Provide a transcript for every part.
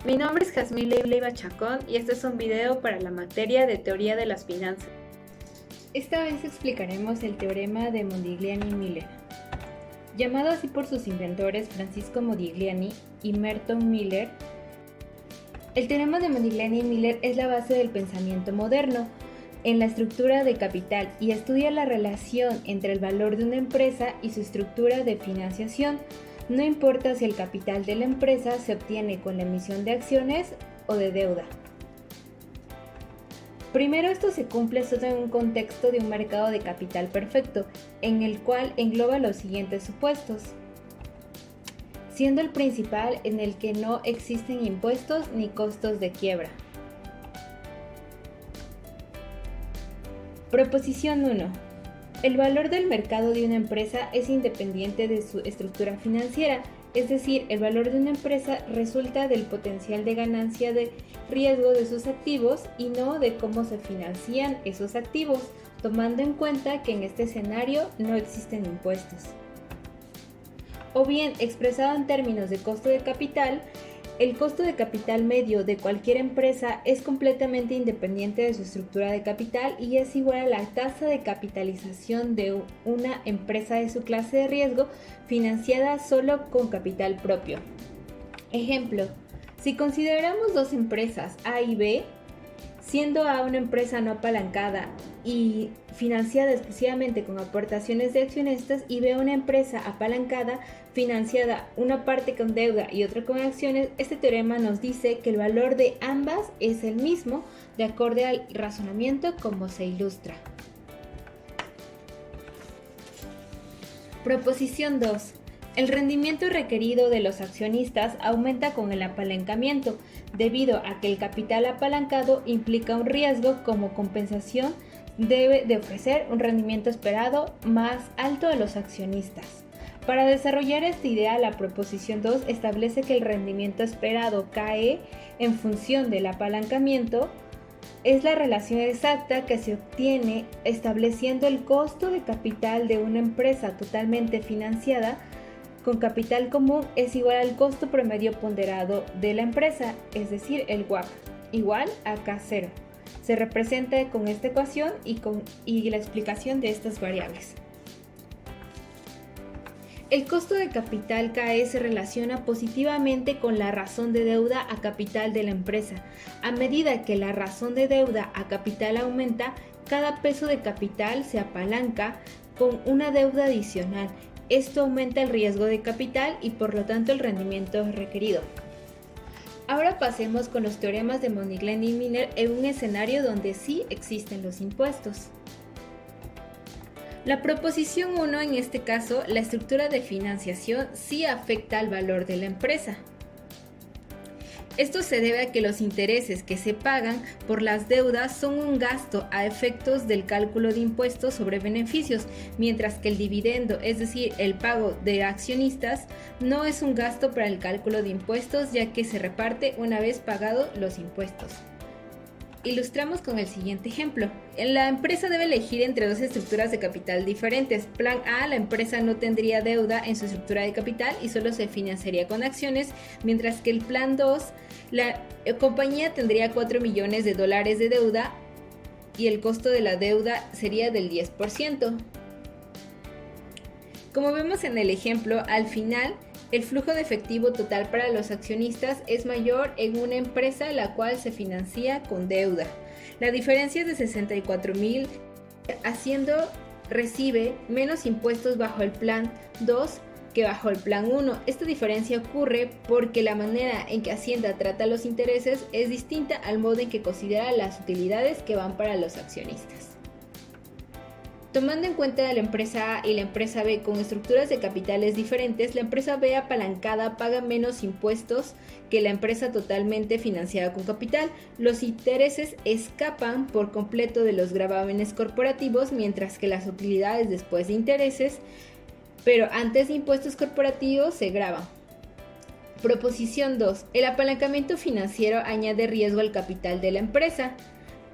Mi nombre es Jazmín Leiva Chacón y este es un video para la materia de Teoría de las Finanzas. Esta vez explicaremos el teorema de Modigliani-Miller. Llamado así por sus inventores Francisco Modigliani y Merton Miller, el teorema de Modigliani-Miller es la base del pensamiento moderno en la estructura de capital y estudia la relación entre el valor de una empresa y su estructura de financiación. No importa si el capital de la empresa se obtiene con la emisión de acciones o de deuda. Primero, esto se cumple solo en un contexto de un mercado de capital perfecto, en el cual engloba los siguientes supuestos, siendo el principal en el que no existen impuestos ni costos de quiebra. Proposición 1. El valor del mercado de una empresa es independiente de su estructura financiera, es decir, el valor de una empresa resulta del potencial de ganancia de riesgo de sus activos y no de cómo se financian esos activos, tomando en cuenta que en este escenario no existen impuestos. O bien, expresado en términos de costo de capital, el costo de capital medio de cualquier empresa es completamente independiente de su estructura de capital y es igual a la tasa de capitalización de una empresa de su clase de riesgo financiada solo con capital propio. Ejemplo, si consideramos dos empresas A y B, siendo A una empresa no apalancada y financiada exclusivamente con aportaciones de accionistas y B una empresa apalancada, financiada una parte con deuda y otra con acciones, este teorema nos dice que el valor de ambas es el mismo, de acuerdo al razonamiento como se ilustra. Proposición 2. El rendimiento requerido de los accionistas aumenta con el apalancamiento, debido a que el capital apalancado implica un riesgo. Como compensación, debe de ofrecer un rendimiento esperado más alto a los accionistas. Para desarrollar esta idea, la proposición 2 establece que el rendimiento esperado KE en función del apalancamiento es la relación exacta que se obtiene estableciendo el costo de capital de una empresa totalmente financiada con capital común es igual al costo promedio ponderado de la empresa, es decir, el WACC, igual a K0. Se representa con esta ecuación y la explicación de estas variables. El costo de capital KE se relaciona positivamente con la razón de deuda a capital de la empresa. A medida que la razón de deuda a capital aumenta, cada peso de capital se apalanca con una deuda adicional. Esto aumenta el riesgo de capital y por lo tanto el rendimiento requerido. Ahora pasemos con los teoremas de Modigliani-Miller en un escenario donde sí existen los impuestos. La proposición 1, en este caso, la estructura de financiación sí afecta al valor de la empresa. Esto se debe a que los intereses que se pagan por las deudas son un gasto a efectos del cálculo de impuestos sobre beneficios, mientras que el dividendo, es decir, el pago de accionistas, no es un gasto para el cálculo de impuestos, ya que se reparte una vez pagados los impuestos. Ilustramos con el siguiente ejemplo. La empresa debe elegir entre dos estructuras de capital diferentes. Plan A, la empresa no tendría deuda en su estructura de capital y solo se financiaría con acciones, mientras que el plan 2, la compañía tendría $4 millones de deuda y el costo de la deuda sería del 10%. Como vemos en el ejemplo, al final, el flujo de efectivo total para los accionistas es mayor en una empresa la cual se financia con deuda. La diferencia es de $64,000. Hacienda recibe menos impuestos bajo el plan 2 que bajo el plan 1. Esta diferencia ocurre porque la manera en que Hacienda trata los intereses es distinta al modo en que considera las utilidades que van para los accionistas. Tomando en cuenta la empresa A y la empresa B con estructuras de capitales diferentes, la empresa B apalancada paga menos impuestos que la empresa totalmente financiada con capital. Los intereses escapan por completo de los gravámenes corporativos, mientras que las utilidades después de intereses, pero antes de impuestos corporativos, se graban. Proposición 2. El apalancamiento financiero añade riesgo al capital de la empresa.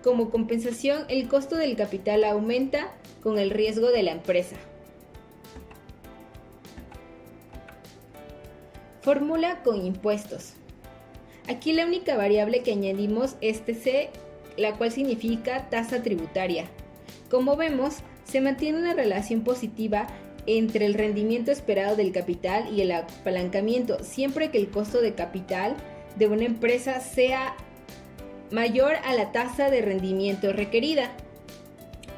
Como compensación, el costo del capital aumenta con el riesgo de la empresa. Fórmula con impuestos. Aquí la única variable que añadimos es TC, la cual significa tasa tributaria. Como vemos, se mantiene una relación positiva entre el rendimiento esperado del capital y el apalancamiento, siempre que el costo de capital de una empresa sea mayor a la tasa de rendimiento requerida.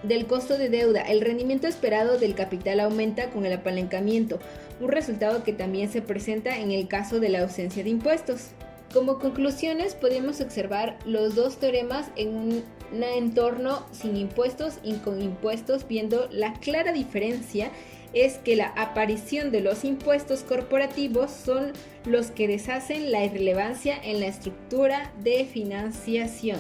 Del costo de deuda, el rendimiento esperado del capital aumenta con el apalancamiento, un resultado que también se presenta en el caso de la ausencia de impuestos. Como conclusiones, podemos observar los dos teoremas en un entorno sin impuestos y con impuestos, viendo la clara diferencia es que la aparición de los impuestos corporativos son los que deshacen la irrelevancia en la estructura de financiación.